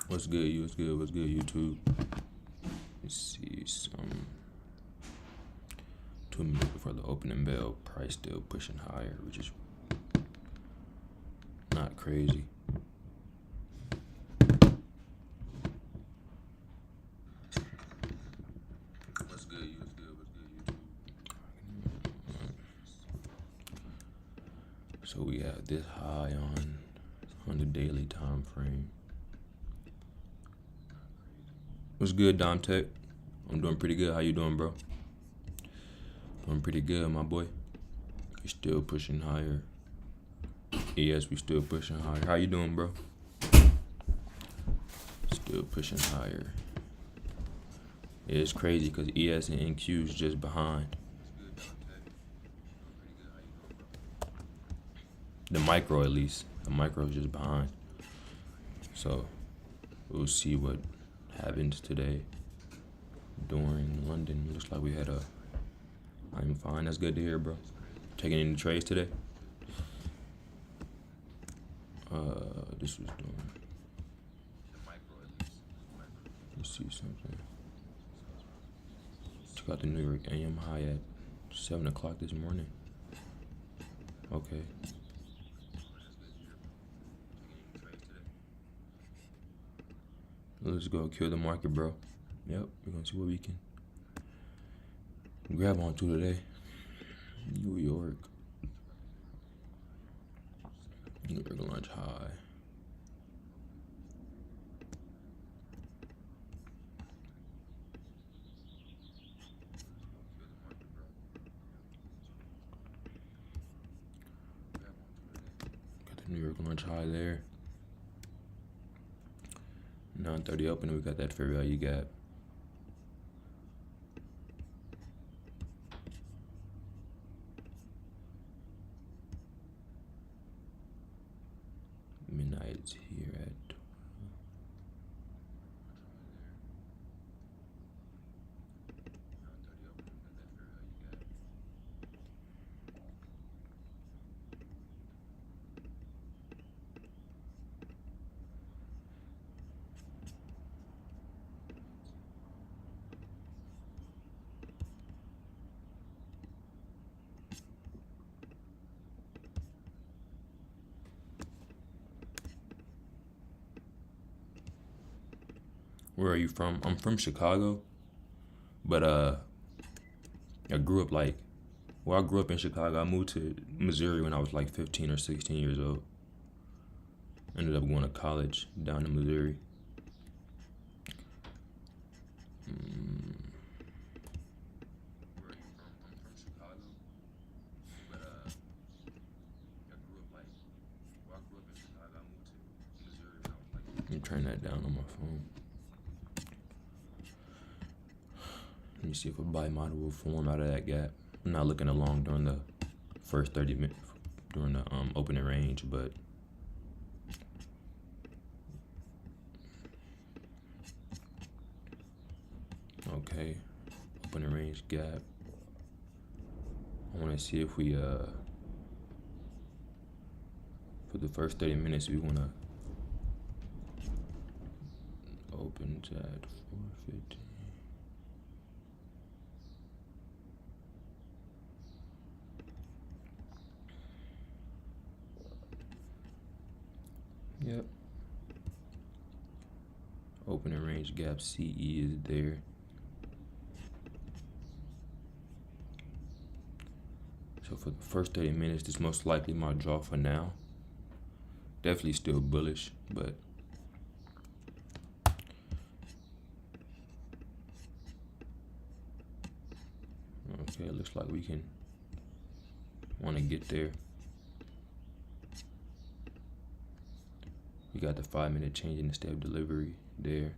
What's good, you? What's good? What's good, YouTube? Let's see some 2 minutes before the opening bell. Price still pushing higher, which is not crazy. What's good, you? What's good? What's good, YouTube? So we have this high on the daily time frame. What's good, Dom Tech? I'm doing pretty good. How you doing, bro? Doing pretty good, my boy. We still pushing higher. Yes, we still pushing higher. How you doing, bro? Still pushing higher. Yeah, it's crazy because ES and NQ is just behind. The micro, at least. The micro is just behind. So we'll see what happens today. During London, looks like we had a. I'm fine. That's good to hear, bro. Taking any trades today? This was doing. Let's see something. Took out the New York AM high at 7 o'clock this morning. Okay. Let's go kill the market, bro. Yep, we're gonna see what we can grab onto today. New York. New York lunch high. Got the New York lunch high there. 9:30 open, we got that fair value gap. Midnight's here at 12. Where are you from? I'm from Chicago, but I grew up I grew up in Chicago. I moved to Missouri when I was like 15 or 16 years old. Ended up going to college down in Missouri. Let me turn that down on my phone. Let me see if a buy model will form out of that gap. I'm not looking along during the first 30 minutes during the opening range, but okay, opening range gap. I want to see if we for the first 30 minutes we want to open at 450. Yep. Opening range gap CE is there. So for the first 30 minutes, this is most likely my draw for now. Definitely still bullish, but okay, it looks like we can want to get there. We got the 5-minute change in the step delivery there.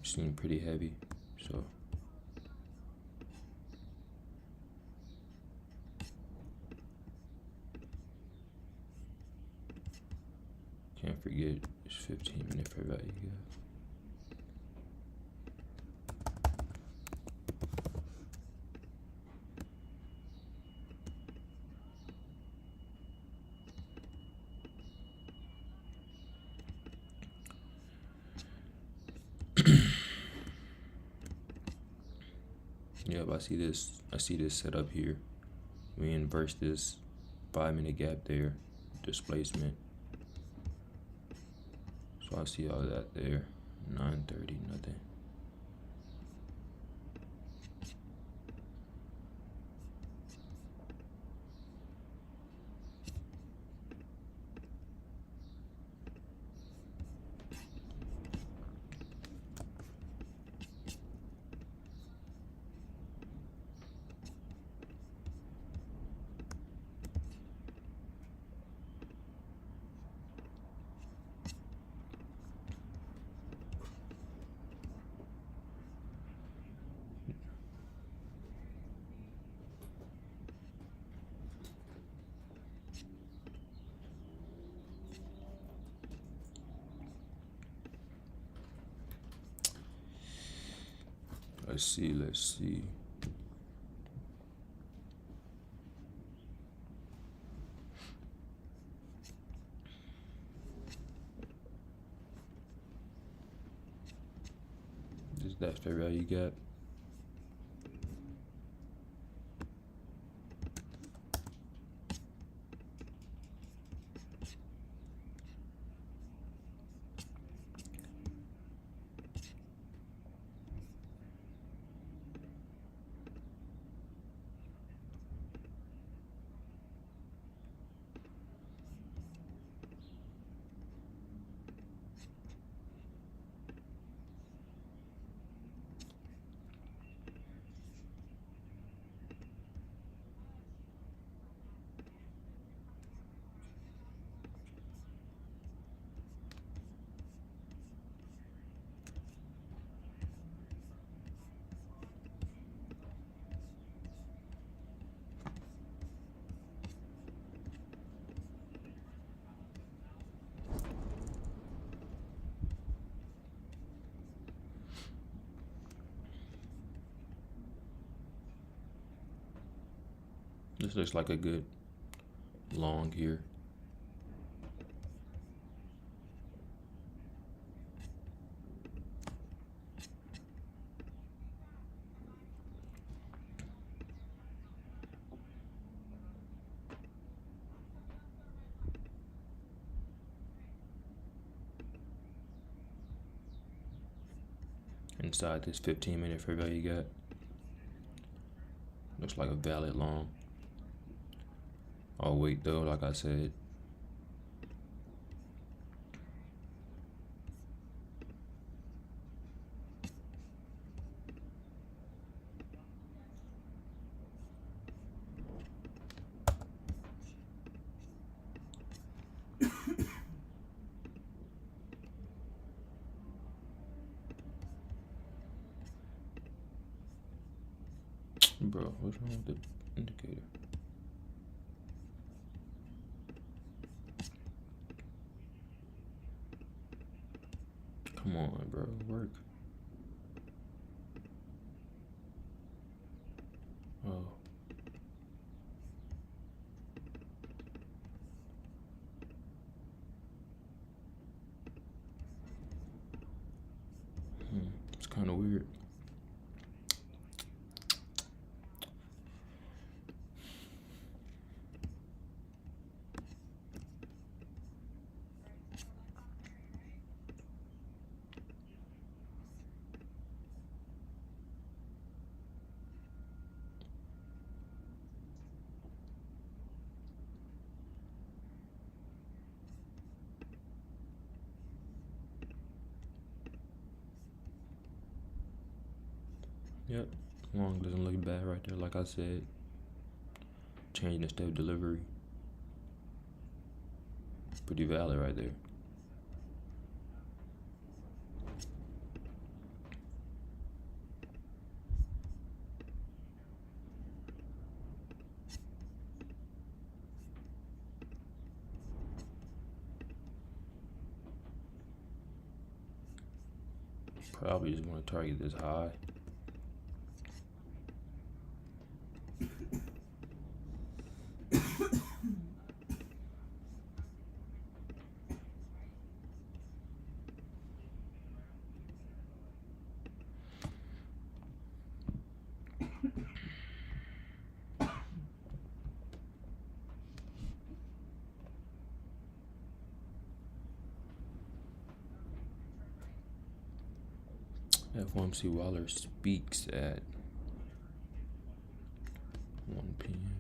Seem pretty heavy, so can't forget it's 15-minute fair value gap. Yep, I see this. I see this set up here. We inverse this 5-minute gap there, displacement. So I see all that there. 9:30, nothing. Let's see. Is that fair value gap? This looks like a good long here. Inside this 15-minute fair value gap. Looks like a valid long. I'll wait though, like I said. Bro, what's wrong with the indicator? Come on, bro, work. Oh. It's kind of weird. Yep, long doesn't look bad right there, like I said. Changing the step delivery. Pretty valid right there. Probably just want to target this high. FOMC Waller speaks at 1 p.m.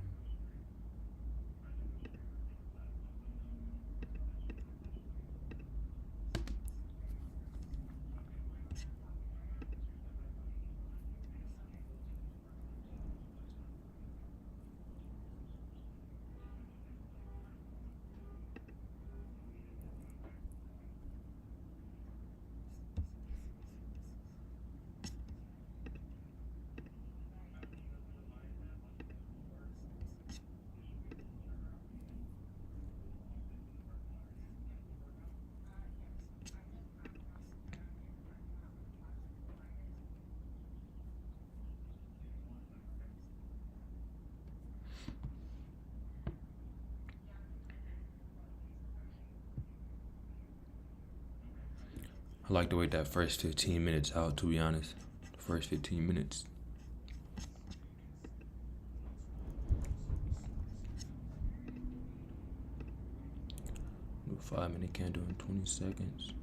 I like to wait that first 15 minutes out, to be honest. The first 15 minutes. Do a 5-minute candle in 20 seconds.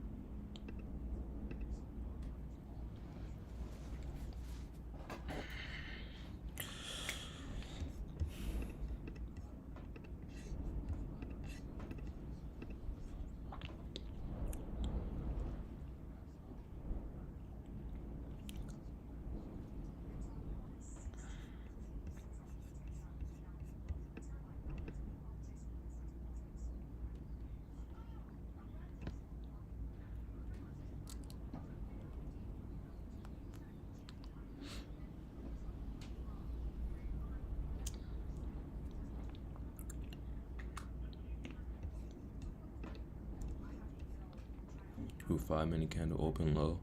Do a 5-minute candle open low.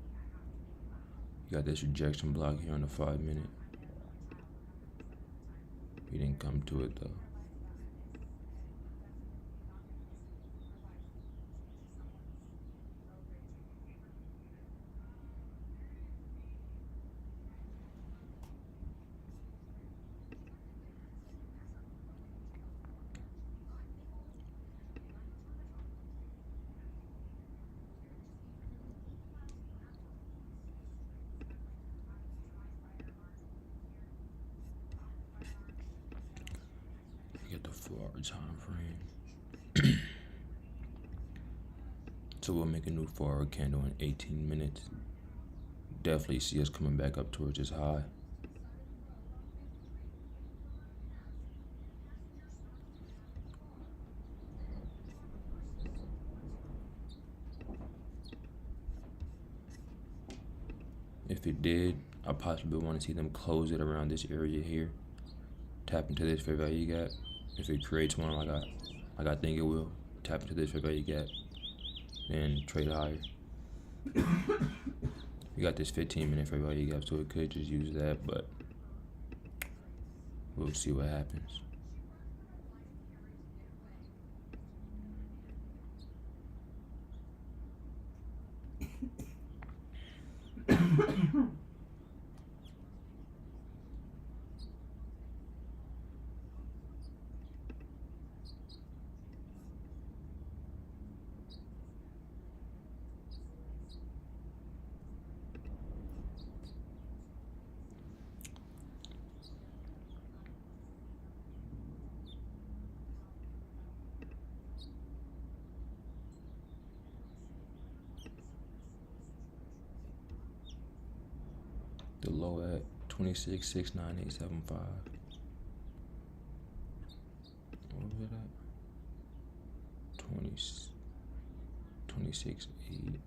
You got this rejection block here on the 5-minute. We didn't come to it though. Get the 4-hour time frame. So we'll make a new 4-hour candle in 18 minutes. Definitely see us coming back up towards this high. If it did, I possibly want to see them close it around this area here. Tap into this fair value gap. If it creates one like I think it will, tap into this fair value gap and trade higher. We got this 15-minute fair value gap, so it could just use that, but we'll see what happens. The low at 26,69875. What was it at? 26,8.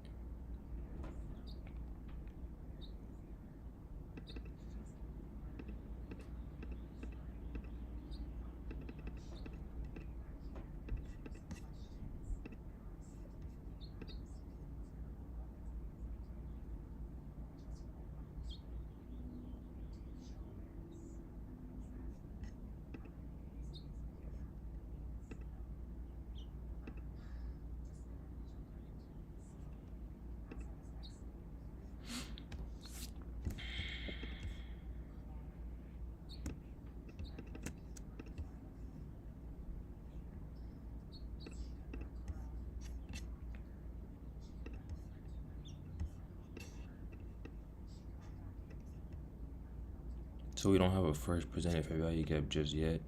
So we don't have a first presented fair value gap just yet.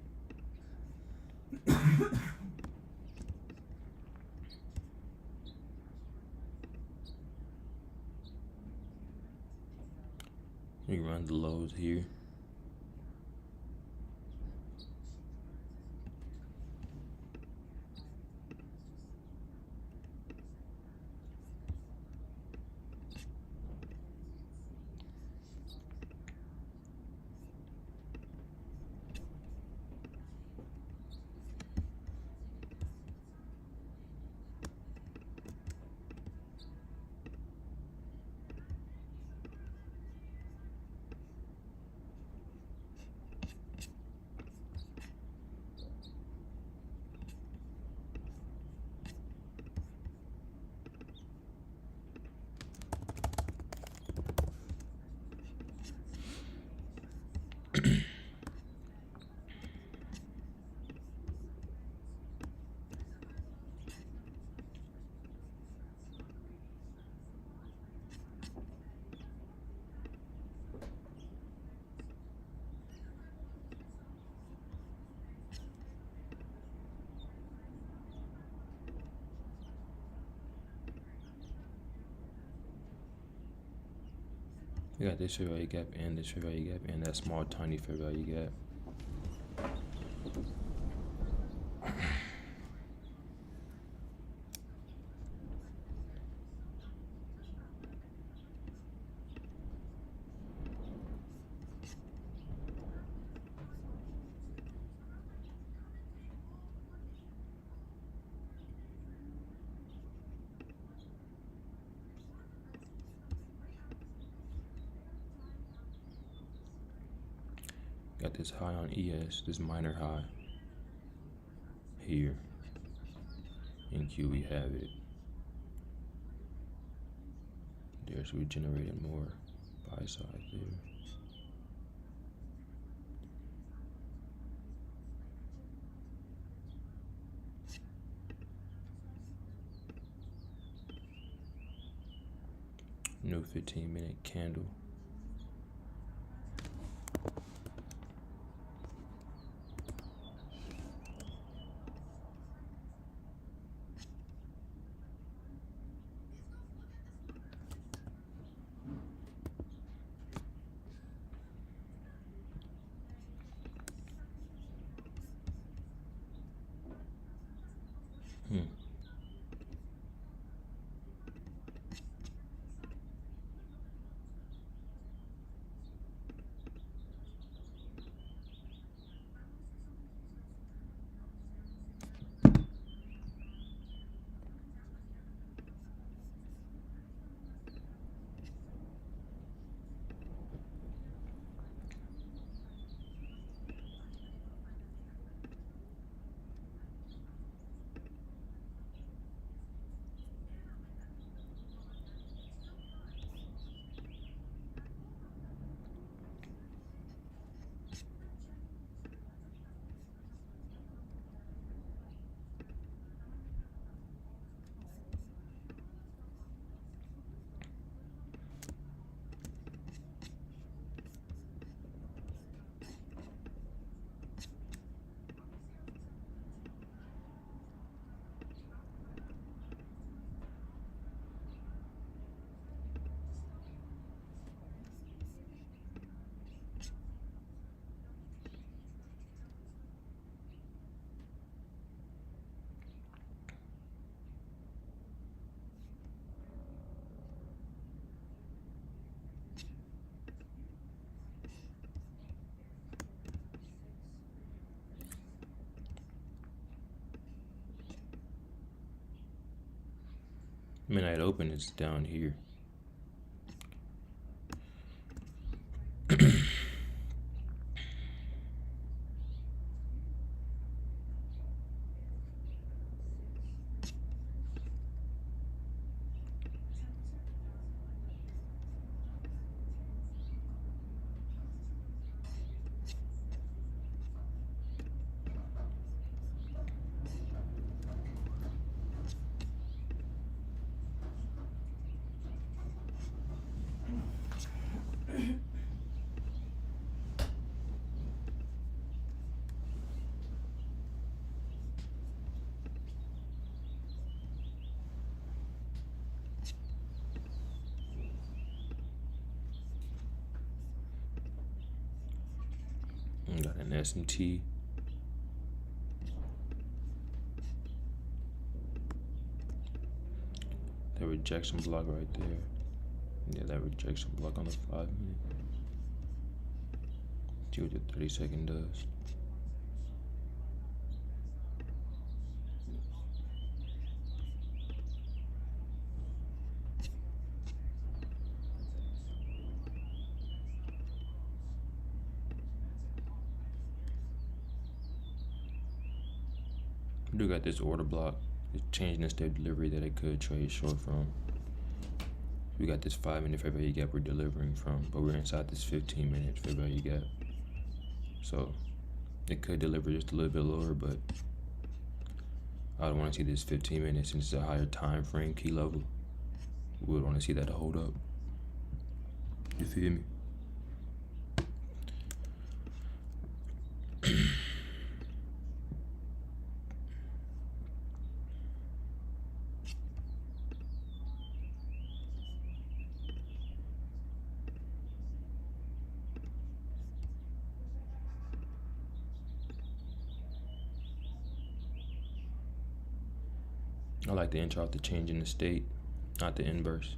We run the lows here. We got this fair value gap and this fair value gap and that small tiny fair value gap. Got this high on ES, this minor high here. In Q we have it. There, so we generated more buy side there. New 15-minute candle. Midnight open is down here. Got an SMT. That rejection block right there. Yeah, that rejection block on the 5 minute. See what the 30-second does. We do got this order block. It's changing the step delivery that it could trade short from. We got this 5 minute fair value gap we're delivering from, but we're inside this 15 minute fair value gap. So it could deliver just a little bit lower, but I would want to see this 15 minutes since it's a higher time frame key level. We would want to see that to hold up. You feel me? I like the intro out the change in the state, not the inverse.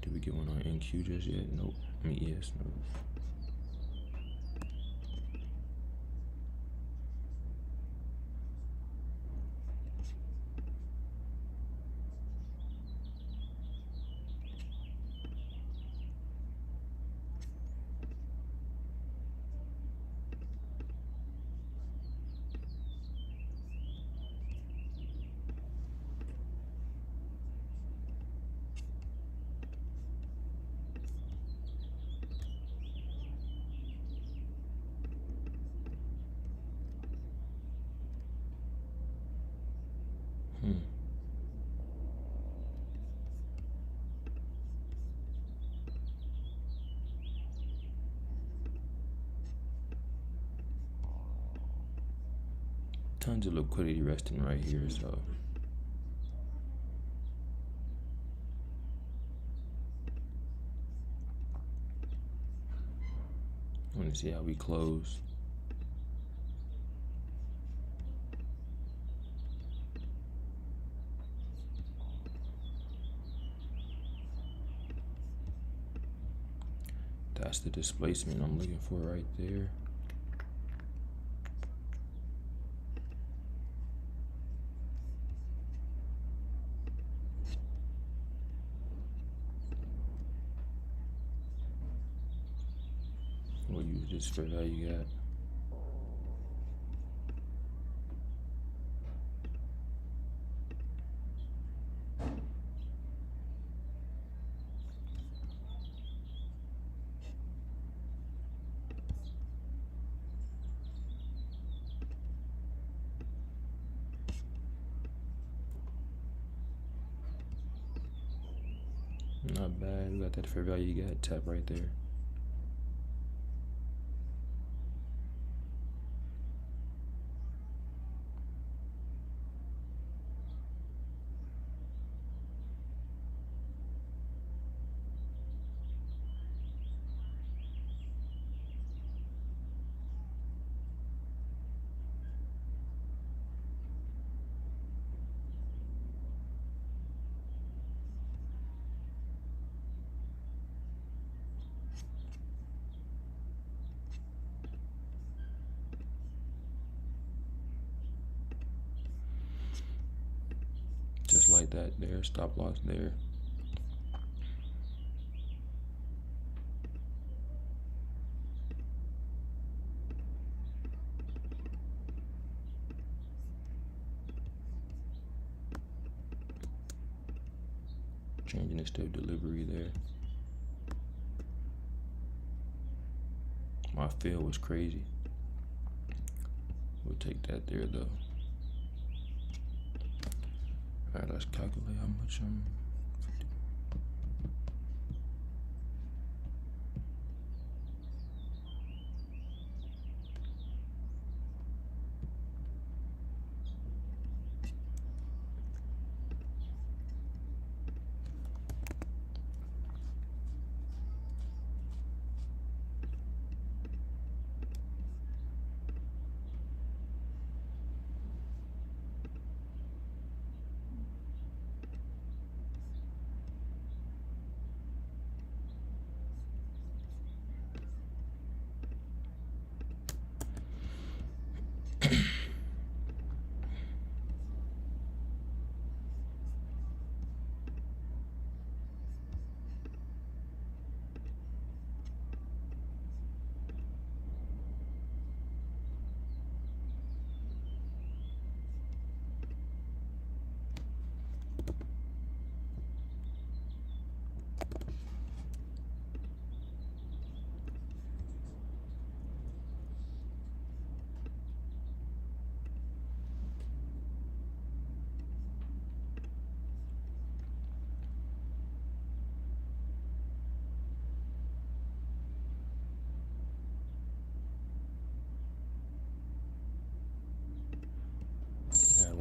Did we get one on NQ just yet? Nope. I mean, yes, nope. Tons of liquidity resting right here, so I want to see how we close. That's the displacement I'm looking for right there. We'll use this fair value gap. Not bad. We got that fair value gap tap right there. Just like that there, stop loss there. Changing the step delivery there. My fill was crazy. We'll take that there though. Alright, let's calculate how much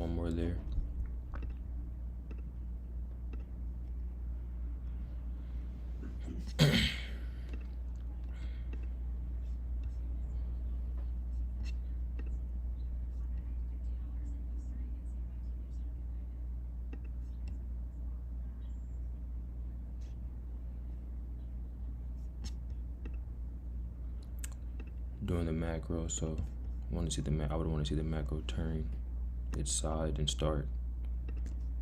one more there. Doing the macro, so I would want to see the macro turn its side and start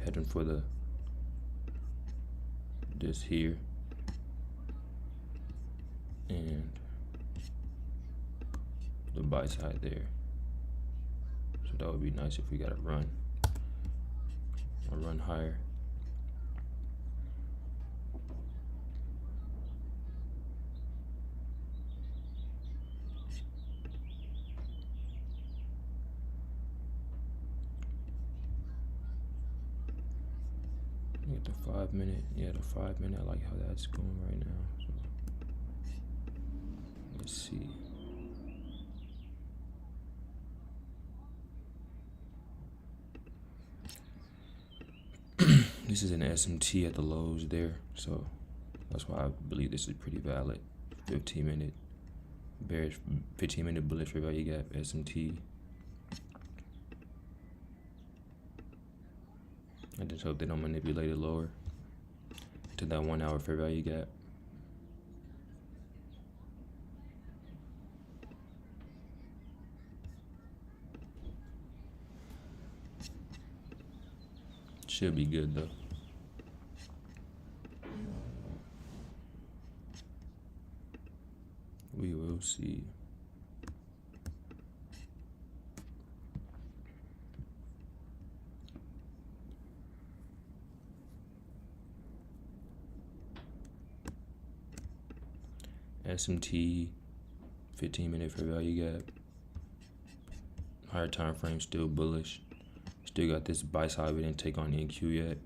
heading for this here and the buy side there. So that would be nice if we got a run higher. Get the 5 minute, yeah, the 5 minute. I like how that's going right now. So let's see. This is an SMT at the lows there, so that's why I believe this is pretty valid. 15-minute bearish, 15-minute bullish fair value gap SMT. I just hope they don't manipulate it lower to that 1 hour fair value gap. Should be good though. We will see. SMT, 15-minute fair value gap. Higher time frame still bullish. Still got this buy side we didn't take on NQ yet.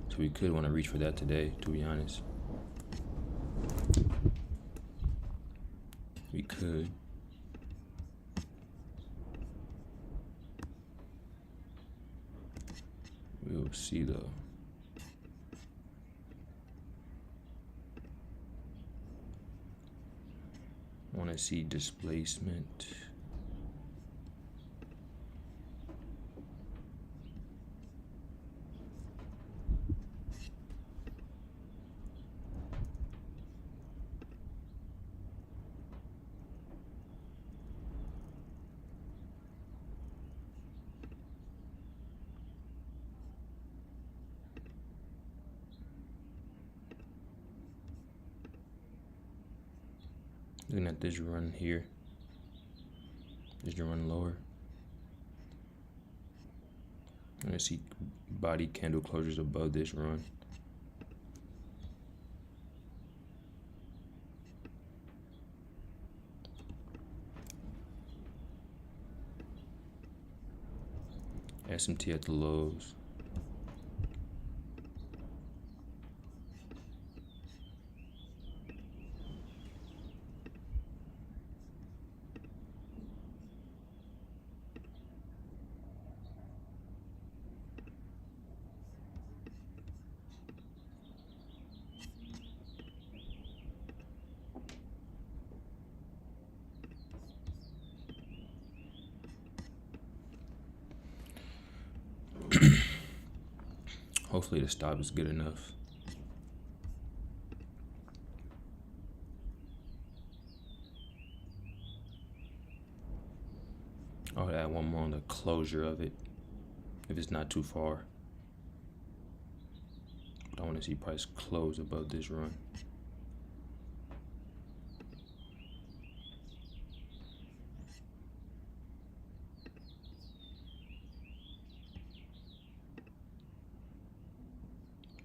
So we could want to reach for that today, to be honest. We could. We will see though. I want to see displacement. Looking at this run here, this run lower. I'm gonna see body candle closures above this run. SMT at the lows. Hopefully the stop is good enough. I'll add one more on the closure of it if it's not too far. But I want to see price close above this run.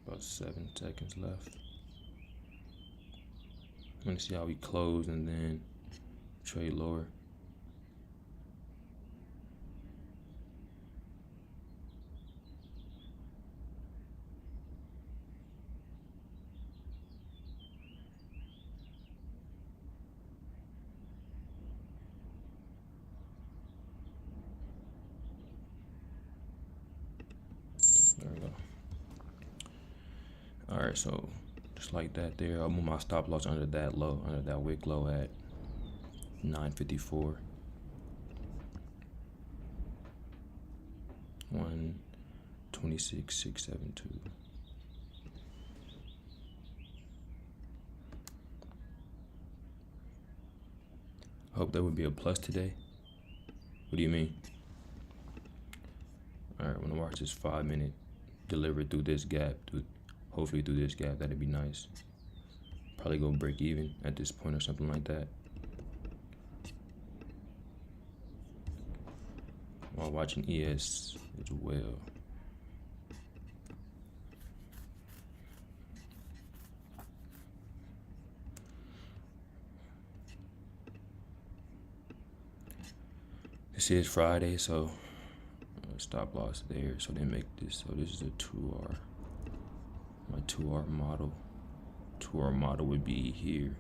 About 7 seconds left. I'm gonna see how we close and then trade lower. Alright, so just like that there, I'll move my stop loss under that low, under that wick low at 954. 126,672. I hope that would be a plus today. What do you mean? Alright, I'm gonna watch this 5-minute deliver through this gap, hopefully through this gap. That'd be nice. Probably go break even at this point or something like that. While watching ES as well. This is Friday, so stop loss there. So they make this. So this is a 2R. My 2R model. 2R model would be here.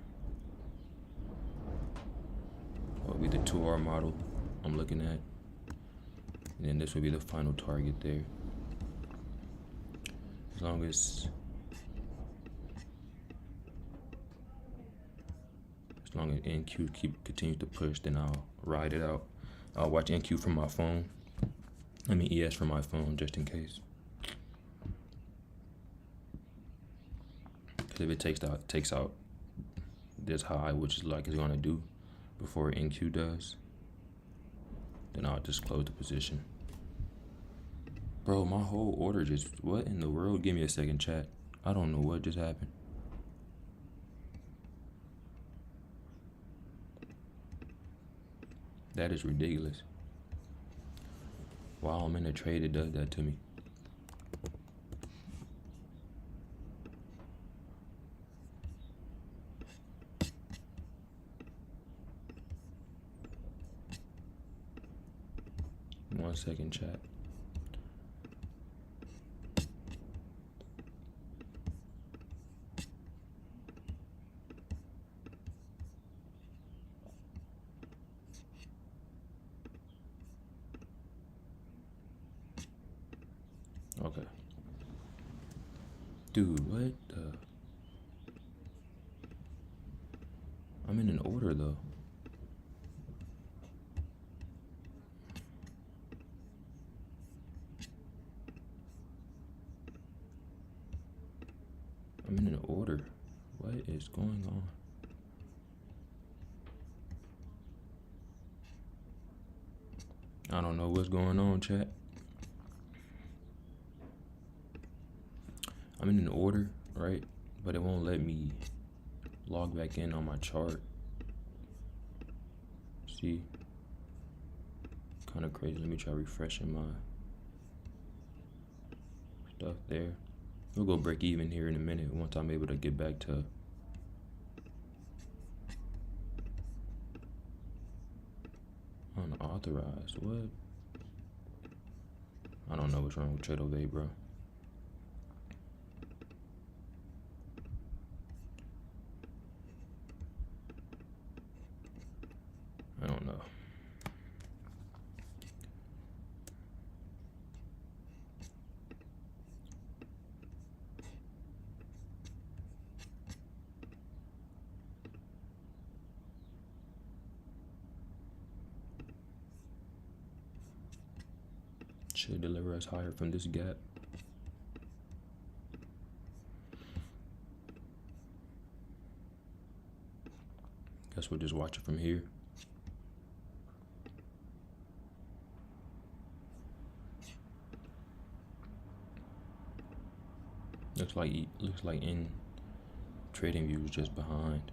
What would be the 2R model I'm looking at? And then this would be the final target there. As long as NQ continues to push, then I'll ride it out. I'll watch NQ from my phone. I mean ES from my phone, just in case. Because if it takes out this high, which is like it's gonna do before NQ does, then I'll just close the position. Bro, my whole order just, what in the world? Give me a second, chat. I don't know what just happened. That is ridiculous. While I'm in a trade, it does that to me. One second, chat. Okay. Dude, what the? I'm in an order though. I'm in an order. What is going on? I don't know what's going on, chat. I'm in an order, right? But it won't let me log back in on my chart. See? Kind of crazy. Let me try refreshing my stuff there. We'll go break even here in a minute once I'm able to get back to unauthorized. What? I don't know what's wrong with Trade Ovey, bro. I don't know. Should deliver us higher from this gap. Guess we'll just watch it from here. Looks like in trading view is just behind.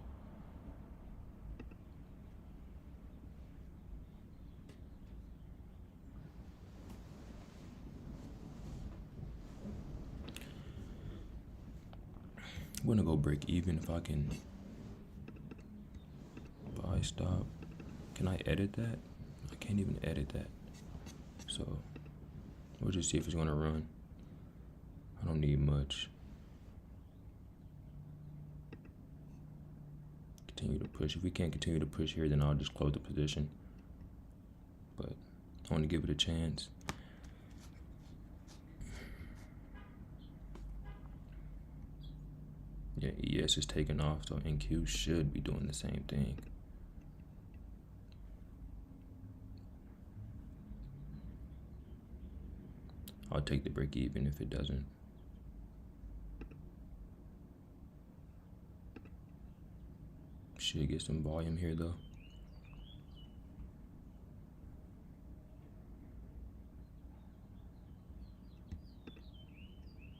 I'm gonna go break even if I can buy stop. Can I edit that? I can't even edit that. So we'll just see if it's gonna run. I don't need much. Continue to push. If we can't continue to push here, then I'll just close the position. But I want to give it a chance. Yeah, ES is taking off, so NQ should be doing the same thing. I'll take the break even if it doesn't. Should get some volume here though.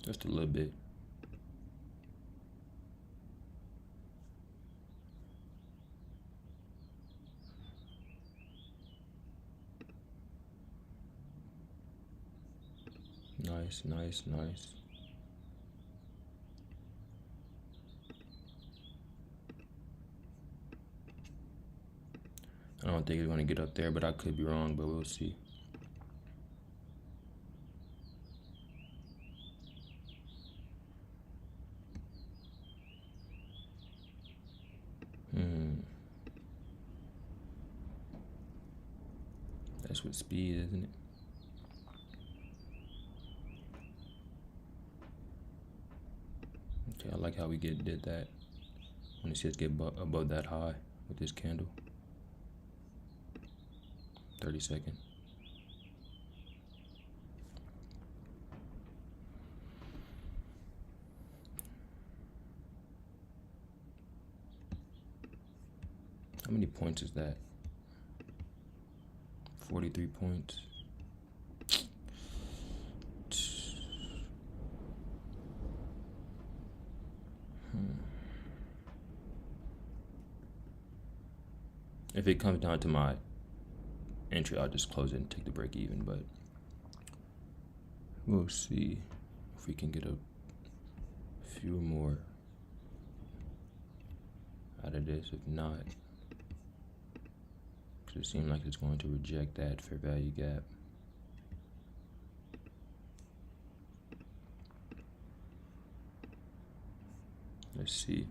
Just a little bit. Nice, nice, nice. I don't think it's going to get up there, but I could be wrong, but we'll see. That's with speed, isn't it? Okay, I like how we did that. I want to see us get above that high with this candle. 30-second. How many points is that? 43 points. If it comes down to my entry, I'll just close it and take the break even, but we'll see if we can get a few more out of this. If not, because it seems like it's going to reject that fair value gap. Let's see.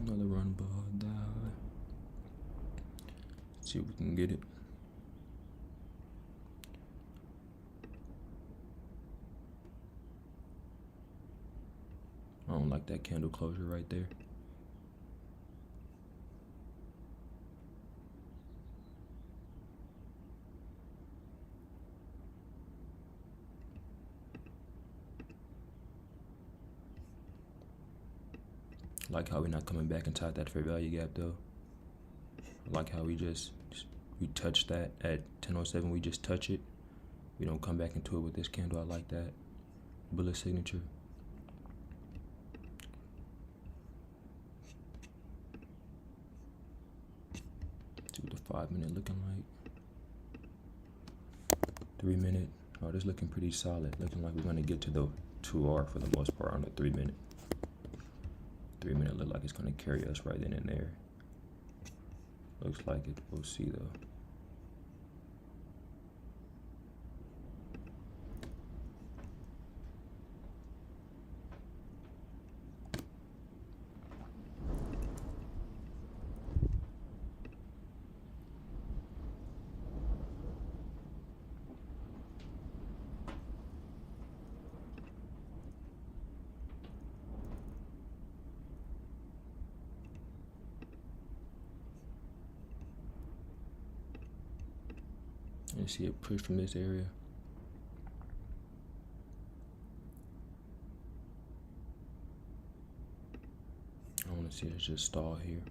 Another run ball die. See if we can get it. I don't like that candle closure right there. I like how we're not coming back inside that fair value gap though. I like how we touch that at 10:07. We just touch it. We don't come back into it with this candle. I like that. Bullet signature. See what the 5 minute looking like. 3 minute. Oh, this looking pretty solid. Looking like we're gonna get to the 2R for the most part on the 3 minute. 3 minute look like it's gonna carry us right then and there. Looks like it. We'll see though. And see it push from this area. I want to see it just stall here.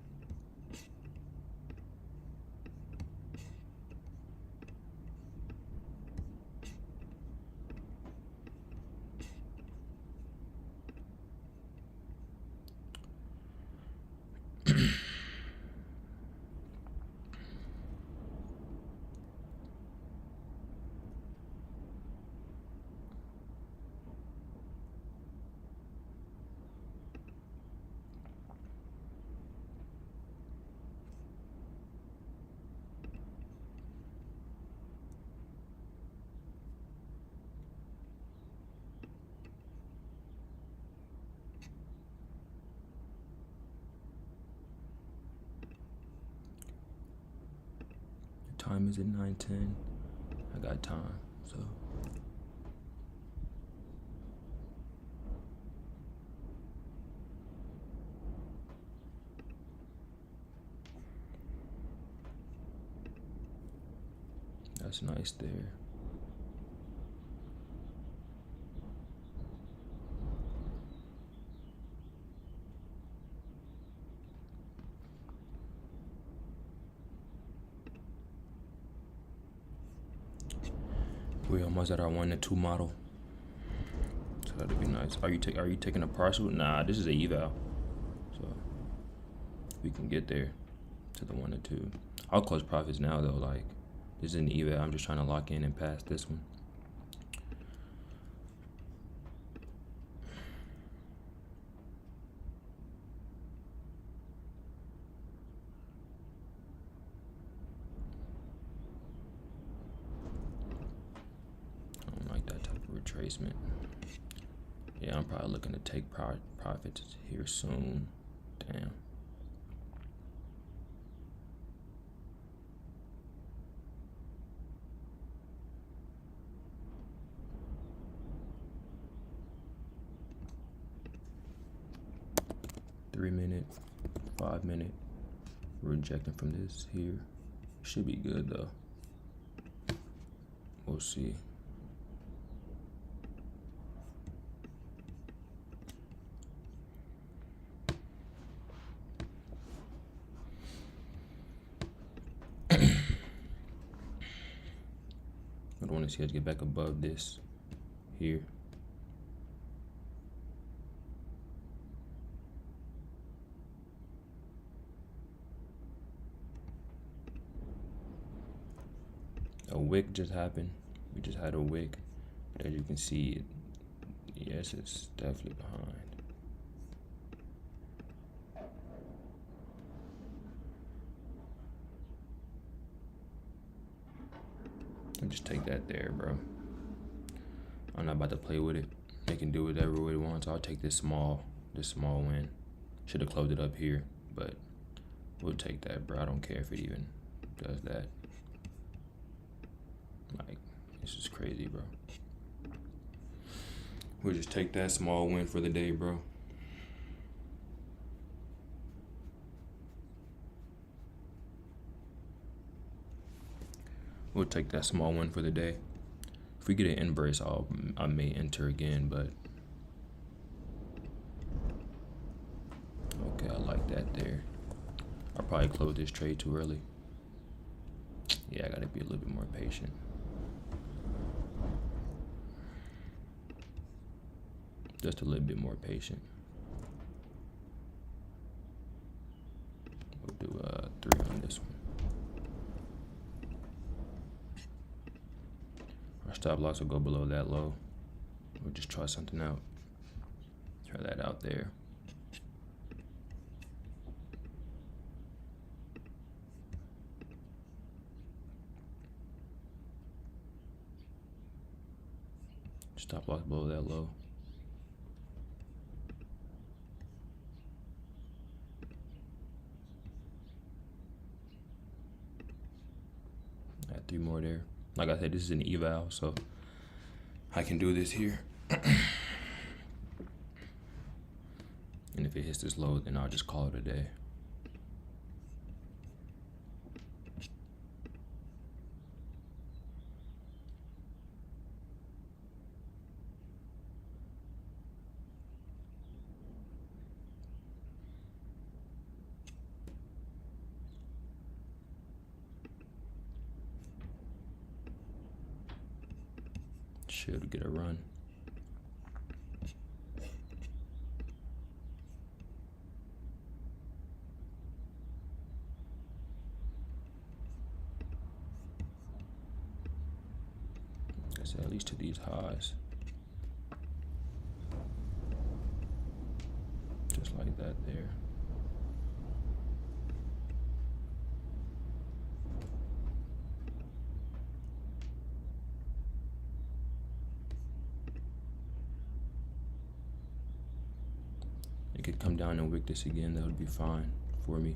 time is it? 9:10. I got time, so. That's nice there. We almost at our 1 to 2 model, so that'd be nice. Are you taking a partial? Nah, this is a eval, so we can get there to the 1 to 2. I'll close profits now though. Like, this is an eval. I'm just trying to lock in and pass this one. Retracement. Yeah, I'm probably looking to take profits here soon. Damn. $3-minute, 5-minute. We're injecting from this here. Should be good though. We'll see. I don't want to see us get back above this here. A wick just happened. We just had a wick. But as you can see, yes, it's definitely behind. I'll just take that there, bro. I'm not about to play with it. They can do whatever they want, so I'll take this small win. Should have closed it up here, but we'll take that, bro. I don't care if it even does that. Like, this is crazy, bro. We'll just take that small win for the day, bro. We'll take that small win for the day. If we get an inverse, I may enter again, but okay, I like that there. I'll probably close this trade too early. Yeah, I gotta be a little bit more patient. Just a little bit more patient. We'll do 3 on this one. Our stop loss will go below that low. We'll just try something out. Try that out there. Stop loss below that low. Add 3 more there. Like I said, this is an eval, so I can do this here. And if it hits this low, then I'll just call it a day. Should get a run. I guess at least to these highs. Just like that there. It could come down and wick this again. That would be fine for me.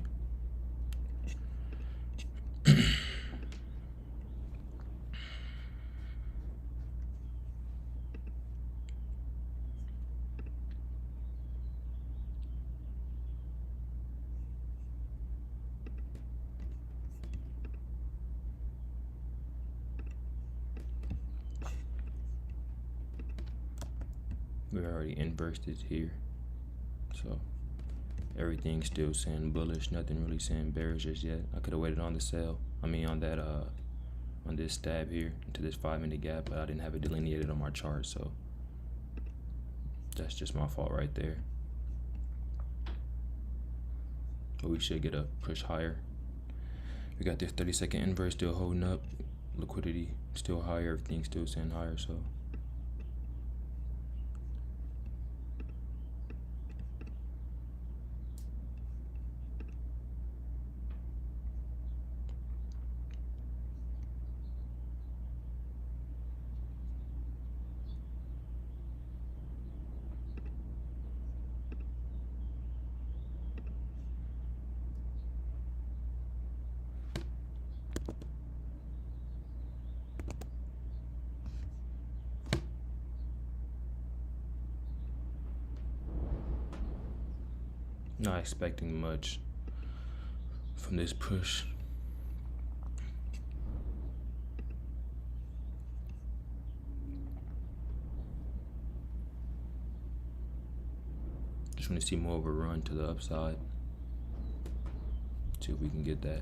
We already inversed it here, so everything's still saying bullish. Nothing really saying bearish just yet. I could have waited on the sell. I mean, on that on this stab here into this 5-minute gap, but I didn't have it delineated on my chart, so that's just my fault right there. But we should get a push higher. We got this 30-second inverse still holding up. Liquidity still higher. Everything's still saying higher, so. Not expecting much from this push. Just want to see more of a run to the upside. See if we can get that.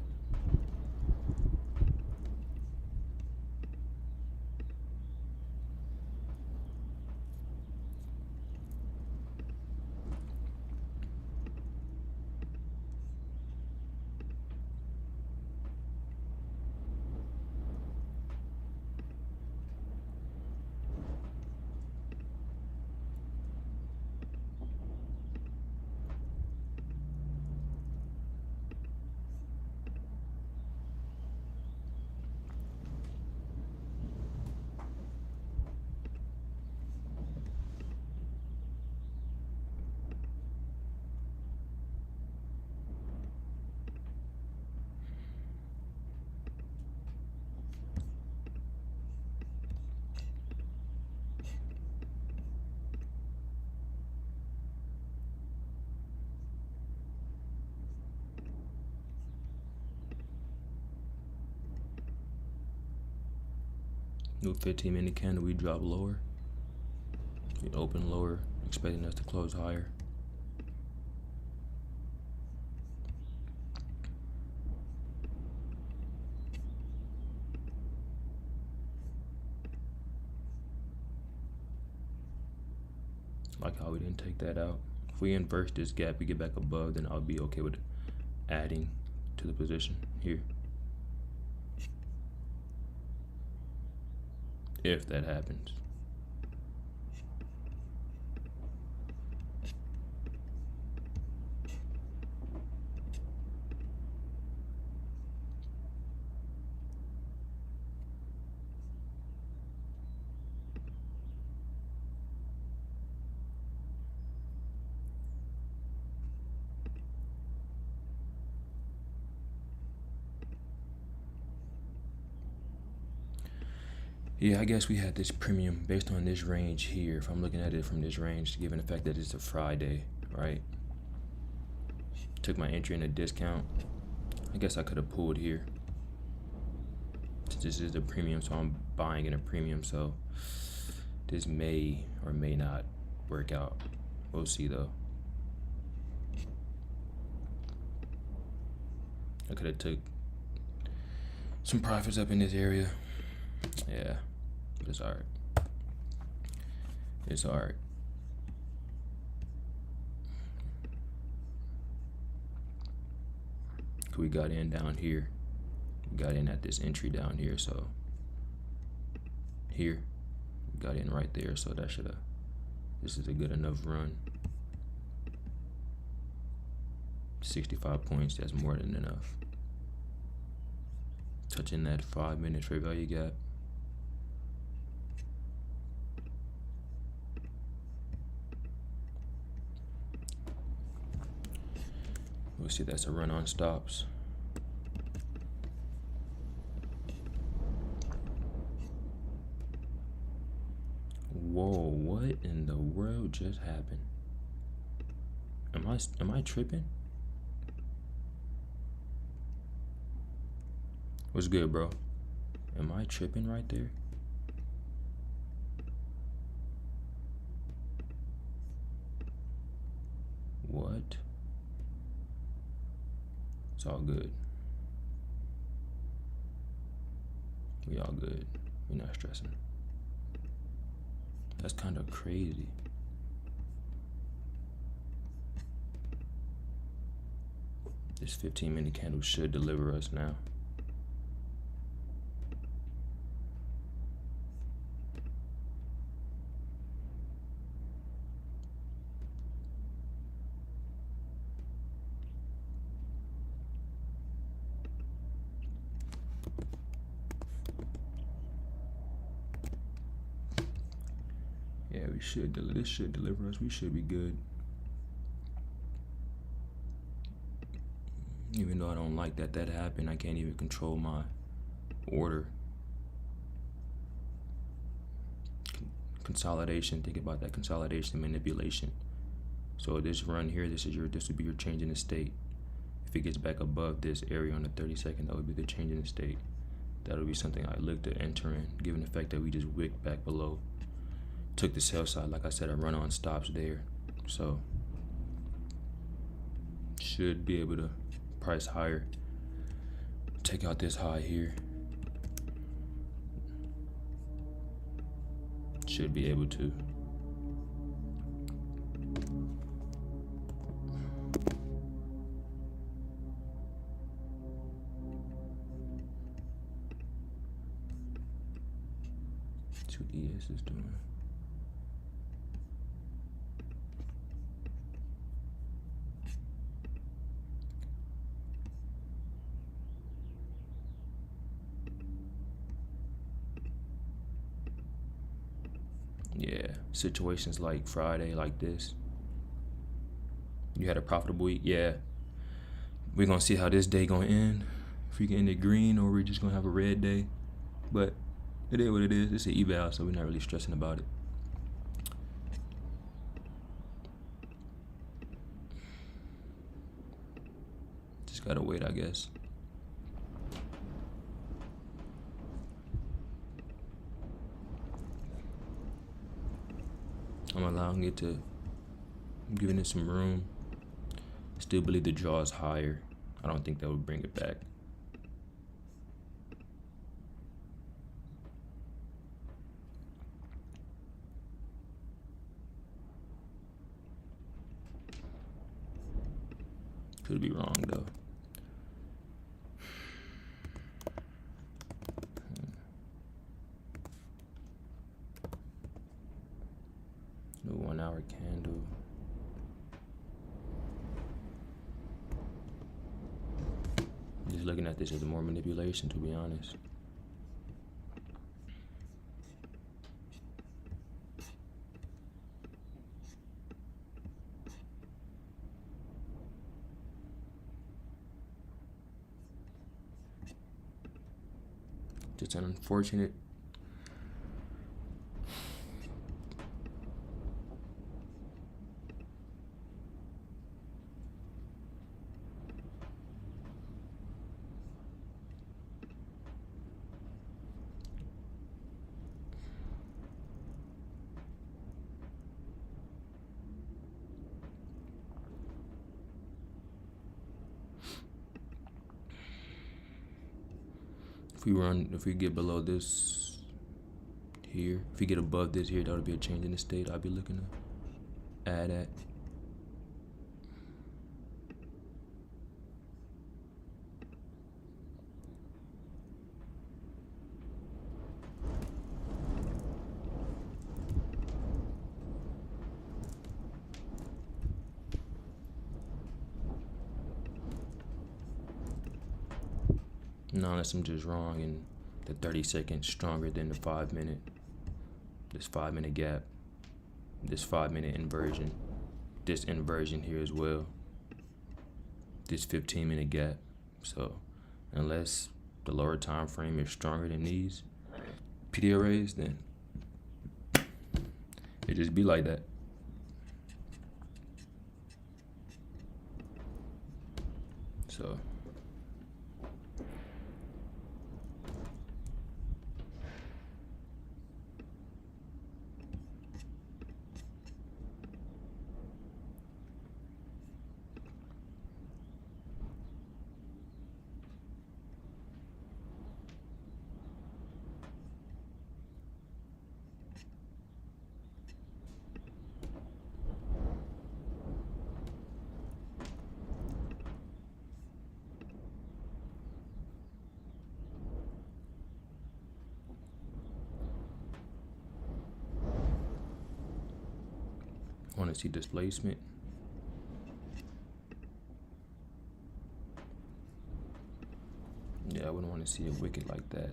New 15-minute candle, we drop lower. We open lower, expecting us to close higher. Like how we didn't take that out. If we inverse this gap, we get back above, then I'll be okay with adding to the position here. If that happens. Yeah, I guess we had this premium based on this range here. If I'm looking at it from this range, given the fact that it's a Friday, right? Took my entry in a discount. I guess I could have pulled here. This is a premium, so I'm buying in a premium. So this may or may not work out. We'll see though. I could have took some profits up in this area. Yeah. It's alright. It's alright. We got in down here. We got in at this entry down here, so here. We got in right there, so that should have. This is a good enough run. 65 points, that's more than enough. Touching that 5-minute fair value gap. We'll see that's a run on stops. Whoa, what in the world just happened? Am I tripping? What's good, bro? Am I tripping right there? but it's all good. We all good. We're not stressing. That's kind of crazy. This 15-minute candle should deliver us now. Yeah, this should deliver us. We should be good. Even though I don't like that happened, I can't even control my order. Consolidation, think about that, consolidation, manipulation. So this run here, this would be your change in the state. If it gets back above this area on the 32nd, that would be the change in the state. That would be something I look to enter in, given the fact that we just wicked back below. Took the sell side, like I said, a run on stops there. So should be able to price higher. Take out this high here. Should be able to. That's what ES is doing. Yeah, situations like Friday, like this. You had a profitable week. Yeah, we're gonna see how this day gonna end. If we can end it green, or we're just gonna have a red day. But it is what it is. It's an eval, so we're not really stressing about it. Just gotta wait, I guess. I'm allowing it to, I'm giving it some room. Still believe the draw is higher. I don't think that would bring it back. Could be wrong though. The 1 hour candle. Just looking at this as more manipulation, to be honest. Just unfortunate. If we get below this here, if we get above this here, that would be a change in the state I'd be looking to add at. No, unless I'm just wrong and the 30-second stronger than the 5 minute. This 5 minute gap. This 5 minute inversion. This inversion here as well. This 15-minute gap. So unless the lower time frame is stronger than these PDRAs, then it just be like that. So Want to see displacement. Yeah, I wouldn't want to see a wicket like that.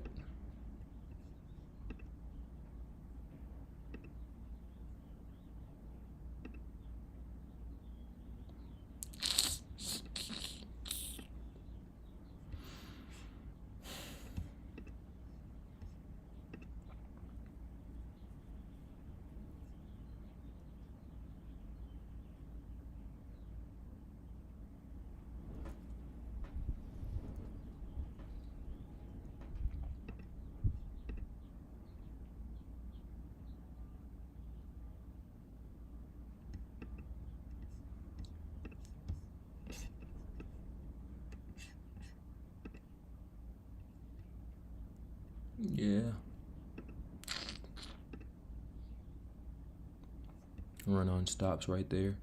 Yeah. Run on stops right there.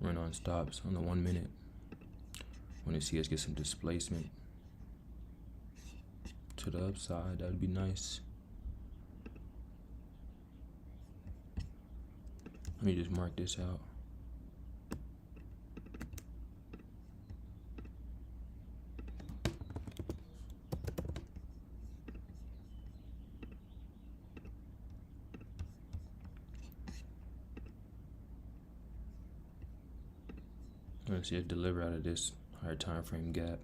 Run on stops on the 1 minute. Want to see us get some displacement to the upside. That would be nice. Let me just mark this out. Let's see it deliver out of this higher time frame gap.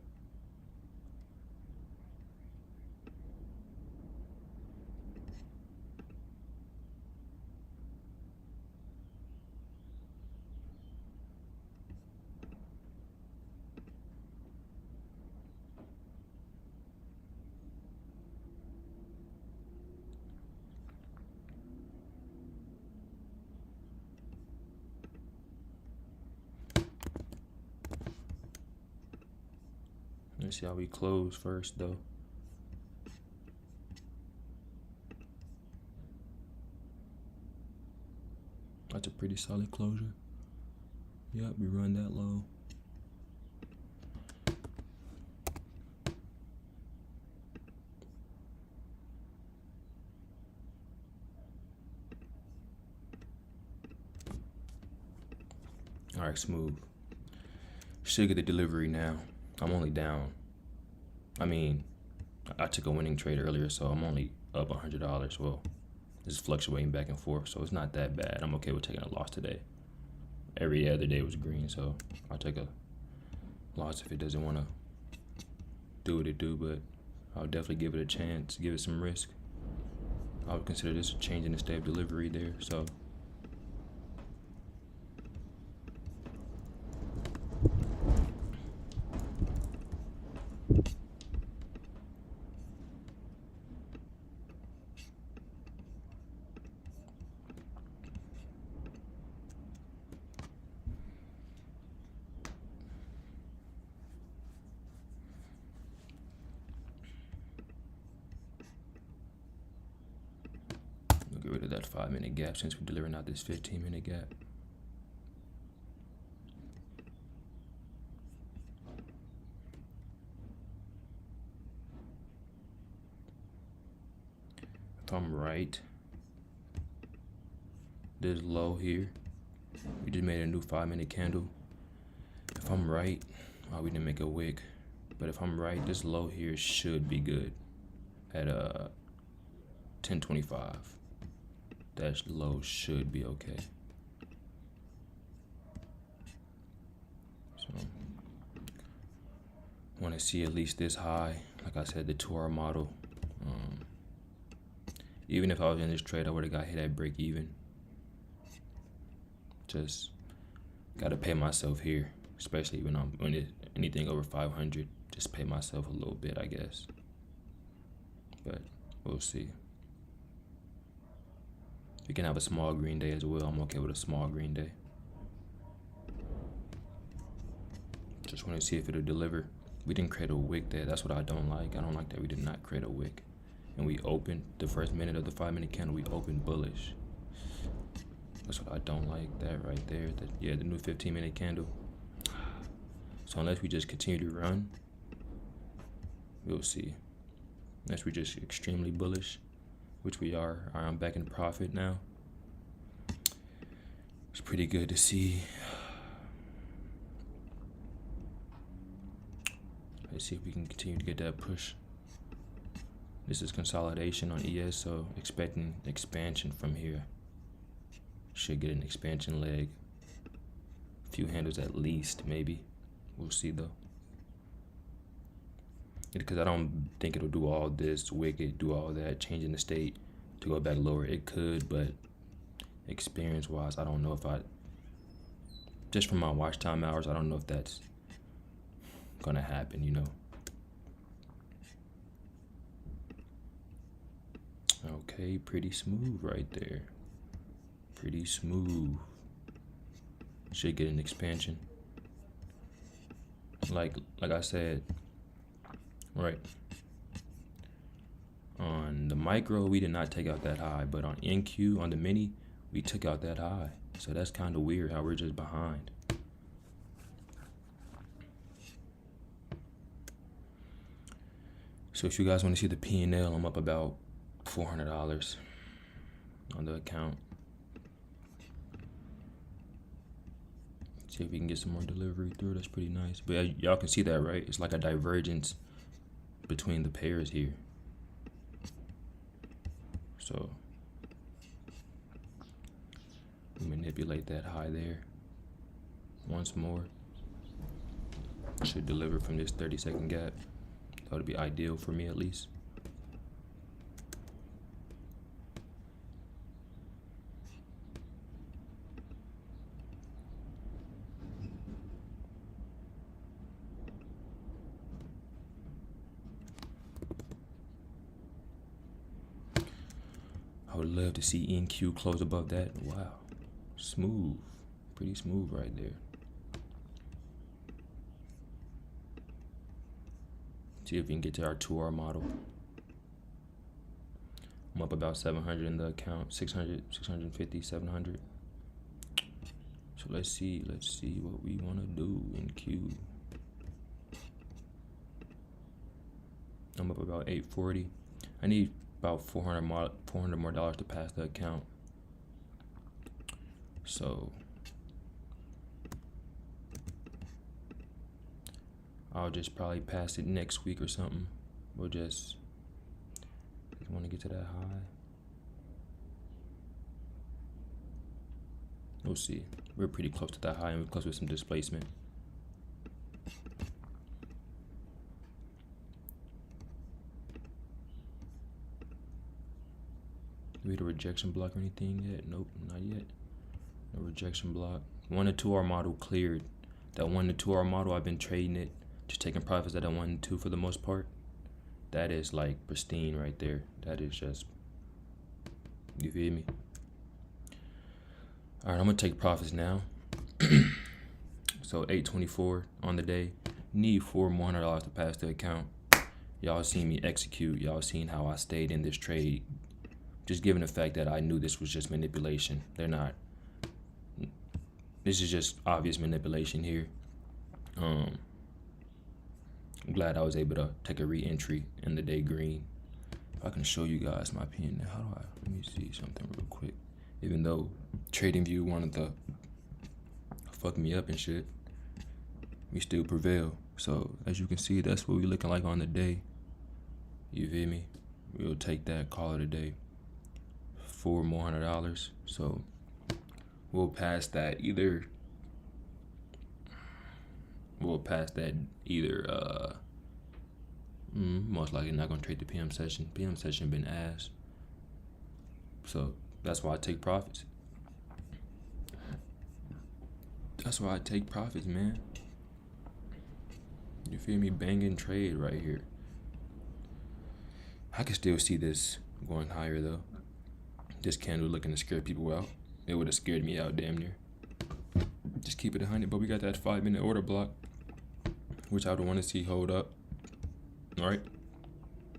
Let's see how we close first, though. That's a pretty solid closure. Yep, we run that low. All right, smooth. Should get the delivery now. I'm only down. I mean, I took a winning trade earlier, so I'm only up $100. Well, it's fluctuating back and forth, so it's not that bad. I'm okay with taking a loss today. Every other day was green, so I'll take a loss if it doesn't want to do what it do, but I'll definitely give it a chance, give it some risk. I would consider this a change in the state of delivery there, so. Get rid of that 5-minute gap since we're delivering out this 15-minute gap. If I'm right, this low here, we just made a new 5-minute candle. If I'm right, we didn't make a wick, but if I'm right, this low here should be good at 1025. That low should be okay. So, want to see at least this high. Like I said, the 2-hour model. Even if I was in this trade, I would have got hit at break even. Just gotta pay myself here, especially when it's anything over 500. Just pay myself a little bit, I guess. But we'll see. We can have a small green day as well. I'm okay with a small green day. Just want to see if it'll deliver. We didn't create a wick there. That's what I don't like. I don't like that we did not create a wick. And we opened the first minute of the 5-minute candle. We opened bullish. That's what I don't like. That right there. The new 15-minute candle. So unless we just continue to run, we'll see. Unless we're just extremely bullish, which we are. All right, I'm back in profit now. It's pretty good to see. Let's see if we can continue to get that push. This is consolidation on ES, so expecting expansion from here. Should get an expansion leg. A few handles at least, maybe. We'll see though. Because I don't think it'll do all this wicked, do all that, changing the state to go back lower. It could, but experience-wise, I don't know if just from my watch time hours, I don't know if that's gonna happen, you know. Okay, pretty smooth right there. Pretty smooth. Should get an expansion. Like I said, right. On the micro, we did not take out that high, but on NQ, on the mini, we took out that high. So that's kind of weird how we're just behind. So if you guys want to see the P&L, I'm up about $400 on the account. See if we can get some more delivery through. That's pretty nice. But y'all can see that, right? It's like a divergence between the pairs here. So we manipulate that high there once more. Should deliver from this 30-second gap. That would be ideal for me at least. I would love to see NQ close above that. Wow, smooth, pretty smooth right there. See if we can get to our 2R model. I'm up about 700 in the account, 600, 650, 700. So let's see what we want to do in Q. I'm up about 840. I need about $400 more dollars to pass the account. So I'll just probably pass it next week or something. We'll just want to get to that high. We'll see. We're pretty close to that high, and we're close with some displacement. Do we hit a rejection block or anything yet? Nope, not yet. No rejection block. 1 to 2R model cleared. That 1 to 2R model, I've been trading it, just taking profits at that 1 and 2 for the most part. That is like pristine right there. That is just, you feel me? All right, I'm gonna take profits now. So 824 on the day. Need $400 more to pass the account. Y'all seen me execute. Y'all seen how I stayed in this trade. Just given the fact that I knew this was just manipulation. This is just obvious manipulation here. I'm glad I was able to take a re-entry in the day green. If I can show you guys my pin, let me see something real quick. Even though TradingView wanted to fuck me up and shit, we still prevail. So as you can see, that's what we looking like on the day. You feel me? We'll take that, call it a day. $400 more. So we'll pass that either. Most likely not gonna trade the PM session. PM session been ass. So that's why I take profits. That's why I take profits, man. You feel me? Banging trade right here. I can still see this going higher though. This candle looking to scare people out. It would have scared me out damn near. Just keep it 100, but we got that 5-minute order block, which I would want to see hold up. All right,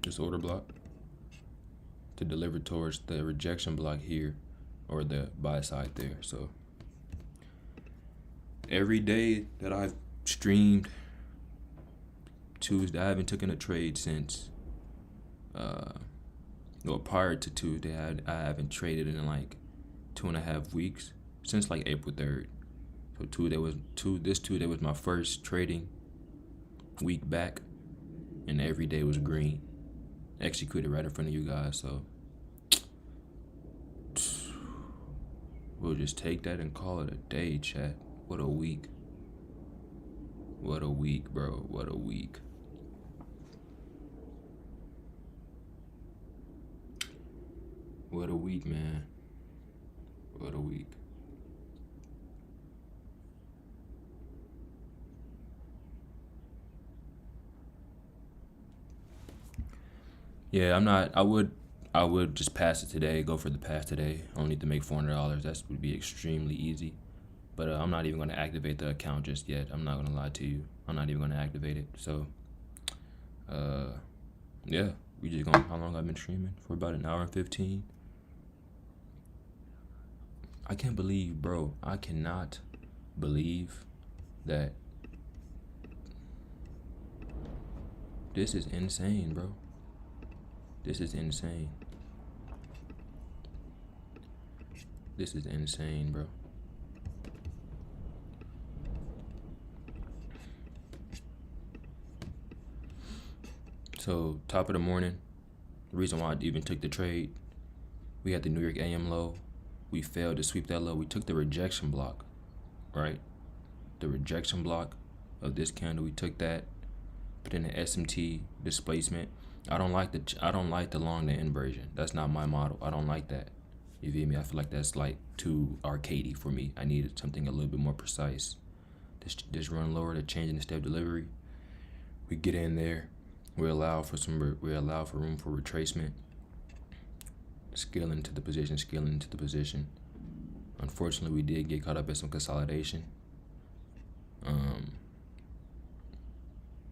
this order block to deliver towards the rejection block here, or the buy side there. So every day that I've streamed Tuesday, I haven't taken a trade since Well, prior to Tuesday, I haven't traded in like 2.5 weeks since like April 3rd. So this Tuesday was my first trading week back, and every day was green. Executed right in front of you guys, so we'll just take that and call it a day, chat. What a week. What a week, bro. What a week. What a week, man. What a week. Yeah, I would just pass it today, go for the pass today. I don't need to make $400. That would be extremely easy. But I'm not even going to activate the account just yet. I'm not going to lie to you. I'm not even going to activate it. So, yeah, we just going, how long I've been streaming? For about an hour and 15. I can't believe, bro, I cannot believe that this is insane, bro. This is insane. This is insane, bro. So, top of the morning, the reason why I even took the trade, we had the New York AM low. We failed to sweep that low. We took the rejection block, right? The rejection block of this candle, we took that, put in the SMT displacement. I don't like the long to inversion. That's not my model. I don't like that. You feel me? I feel like that's like too arcadey for me. I needed something a little bit more precise. This run lower, the change in the step delivery. We get in there. We allow for room for retracement. Scale into the position. Unfortunately, we did get caught up in some consolidation.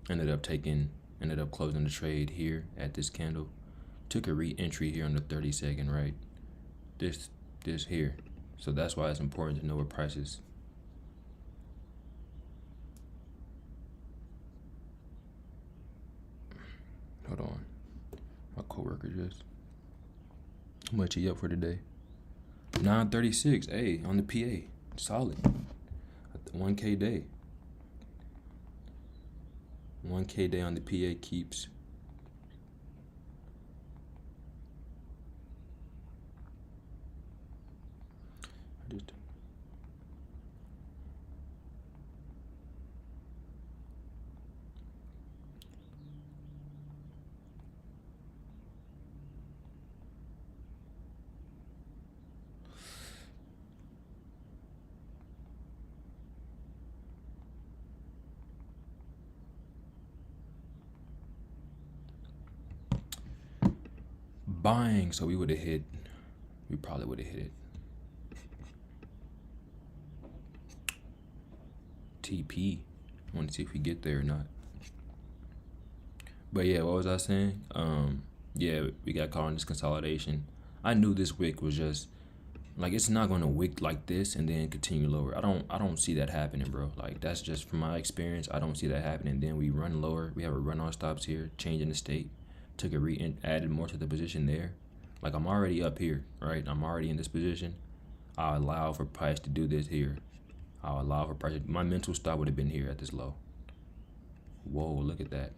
Ended up closing the trade here at this candle. Took a re-entry here on the 30-second, right? This here. So that's why it's important to know what prices. Hold on. My coworker just. How much he up for today? 936. Hey, on the PA. Solid. 1K day. 1K day on the PA keeps. Buying, so we probably would have hit it. TP. I want to see if we get there or not. But yeah, what was I saying? Yeah, we got caught in this consolidation. I knew this wick was just like, it's not going to wick like this and then continue lower. I don't see that happening, bro. Like, that's just from my experience. I don't see that happening. Then we run lower. We have a run on stops here, changing the state. Took a added more to the position there. Like, I'm already up here, right? I'm already in this position. I allow for price to do this here. I'll allow for price. My mental stop would have been here at this low. Whoa, look at that.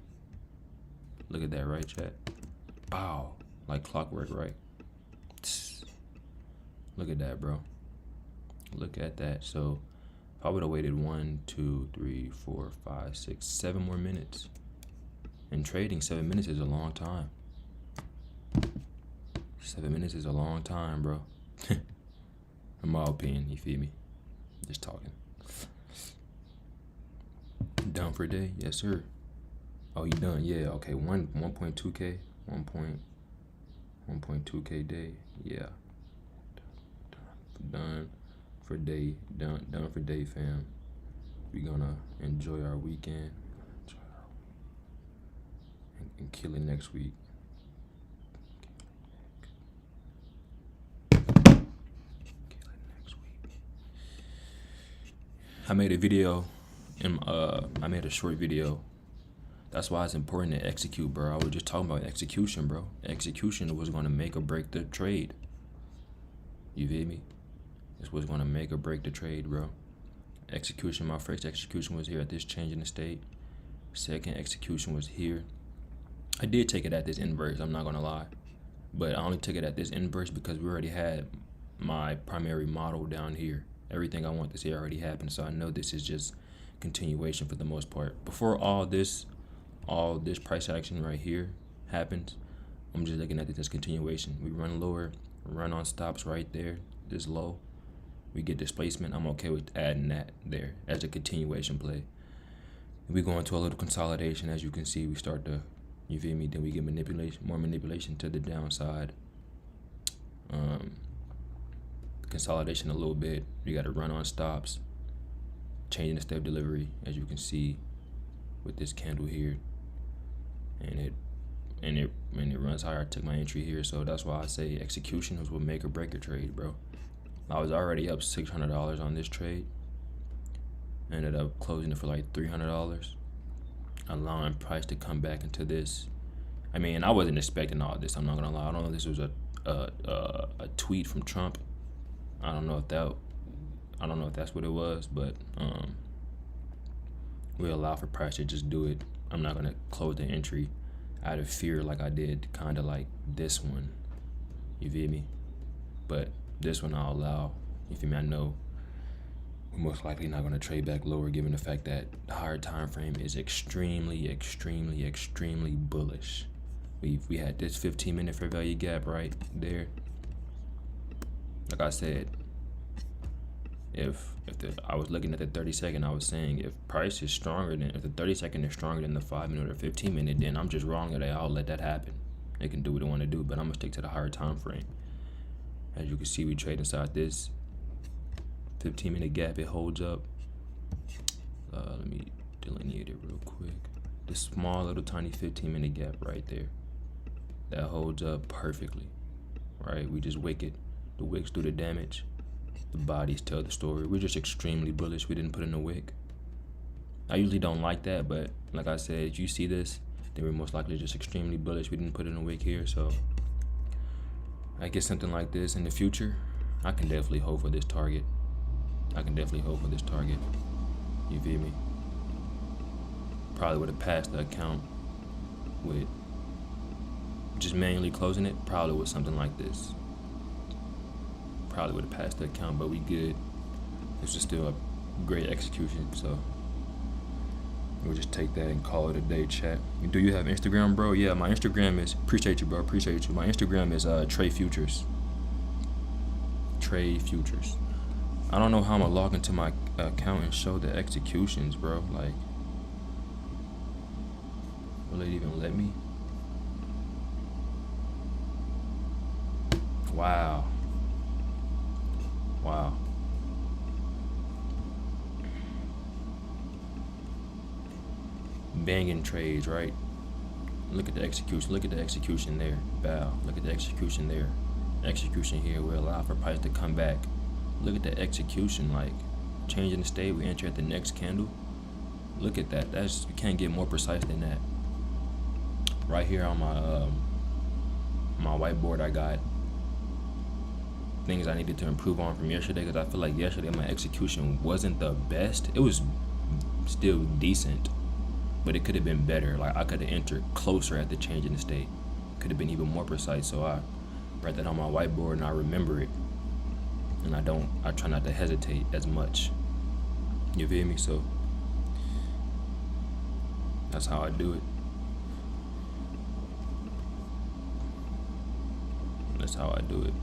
Look at that, right, chat? Wow, like clockwork, right? Look at that, bro. Look at that. So if I would have waited 1, 2, 3, 4, 5, 6, 7 more minutes. In trading, 7 minutes is a long time. 7 minutes is a long time, bro. In my opinion, you feel me? Just talking. Done for a day? Yes, sir. Oh, you done? Yeah, okay. 1.2K. 1.2K day. Yeah. Done for day. Done for day, fam. We gonna enjoy our weekend. And kill it next week. I made a video, and I made a short video That's why it's important to execute, bro. I was just talking about execution, bro. Execution was going to make or break the trade. You feel me? This was going to make or break the trade, bro. Execution, my first execution was here at this change in the state. Second execution was here. I did take it at this inverse, I'm not going to lie. But I only took it at this inverse because we already had my primary model down here. Everything I want to see already happened, so I know this is just continuation for the most part. Before all this price action right here happens, I'm just looking at this continuation. We run lower, run on stops right there, this low. We get displacement. I'm okay with adding that there as a continuation play. We go into a little consolidation. As you can see, we start to, you feel me? Then we get more manipulation to the downside. Consolidation a little bit. We got to run on stops. Changing the step delivery, as you can see with this candle here. And it runs higher. I took my entry here, so that's why I say execution is what make or break a trade, bro. I was already up $600 on this trade. Ended up closing it for like $300, allowing price to come back into this. I mean, I wasn't expecting all this. I'm not gonna lie. I don't know if this was a tweet from Trump. I don't know if that's what it was, but we allow for price to just do it. I'm not gonna close the entry out of fear like I did kind of like this one. You feel me? But this one I'll allow. You feel me? I know we're most likely not going to trade back lower given the fact that the higher time frame is extremely bullish. We had this 15-minute fair value gap right there. Like I said, I was looking at the 30-second, I was saying if price is stronger than, if the 30-second is stronger than the 5-minute or 15-minute, then I'm just wrong today. I'll let that happen. They can do what they want to do, but I'm gonna stick to the higher time frame. As you can see, we trade inside this 15-minute gap. It holds up. Let me delineate it real quick. This small little tiny 15-minute gap right there. That holds up perfectly, right? We just wick it. The wicks do the damage. The bodies tell the story. We're just extremely bullish. We didn't put in a wick. I usually don't like that, but like I said, if you see this, then we're most likely just extremely bullish. We didn't put in a wick here, so I get something like this in the future, I can definitely hope for this target. You feel me? Probably would have passed the account with just manually closing it. Probably with something like this. Probably would have passed the account, but we good. This is still a great execution, so we'll just take that and call it a day, chat. Do you have Instagram, bro? Yeah, my Instagram is, appreciate you, bro, appreciate you. My Instagram is Trade Futures. Trade Futures. I don't know how I'm gonna log into my account and show the executions, bro. Like, will it even let me? Wow. Wow. Banging trades, right? Look at the execution. Look at the execution there. Bow. Look at the execution there. Execution here will allow for price to come back. Look at the execution, like changing the state. We enter at the next candle. Look at that. That's, you can't get more precise than that. Right here on my my whiteboard, I got things I needed to improve on from yesterday, because I feel like yesterday my execution wasn't the best. It was still decent, but it could have been better. Like, I could have entered closer at the change in the state. Could have been even more precise. So I write that on my whiteboard and I remember it. And I try not to hesitate as much. You feel me? So that's how I do it. That's how I do it.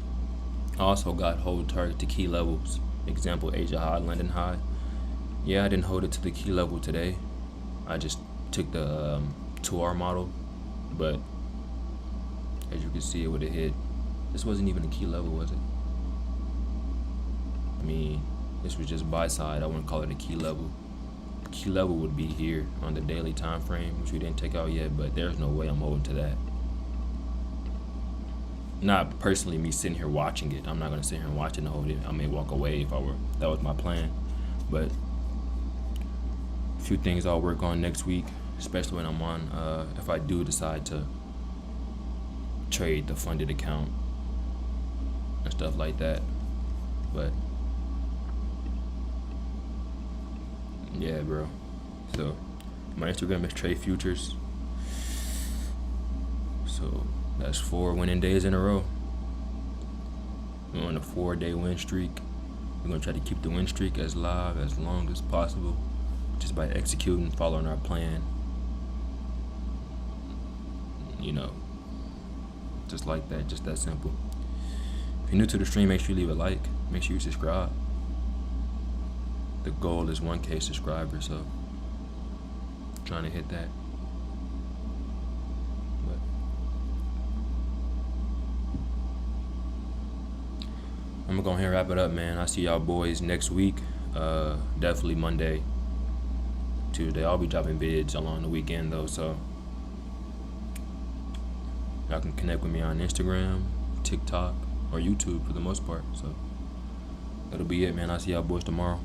I also got hold target to key levels. Example, Asia high, London high. Yeah, I didn't hold it to the key level today. I just took the 2R model, but as you can see, it would have hit. This wasn't even a key level, was it? I mean, this was just buy side. I wouldn't call it a key level. Key level would be here on the daily time frame, which we didn't take out yet, but there's no way I'm holding to that. Not personally me sitting here watching it. I'm not gonna sit here and watch it and hold it. I may walk away if that was my plan. But a few things I'll work on next week. especially when I'm on, if I do decide to trade the funded account and stuff like that. But yeah, bro. So my Instagram is Trade Futures. So that's 4 winning days in a row. We're on a 4-day win streak. We're gonna try to keep the win streak as live as long as possible, just by executing, following our plan. You know, just like that, just that simple. If you're new to the stream, make sure you leave a like. Make sure you subscribe. The goal is 1K subscribers, so trying to hit that. But I'm gonna go ahead and wrap it up, man. I'll see y'all boys next week. Definitely Monday, Tuesday. I'll be dropping vids along the weekend though, so y'all can connect with me on Instagram, TikTok, or YouTube for the most part. So that'll be it, man. I'll see y'all boys tomorrow.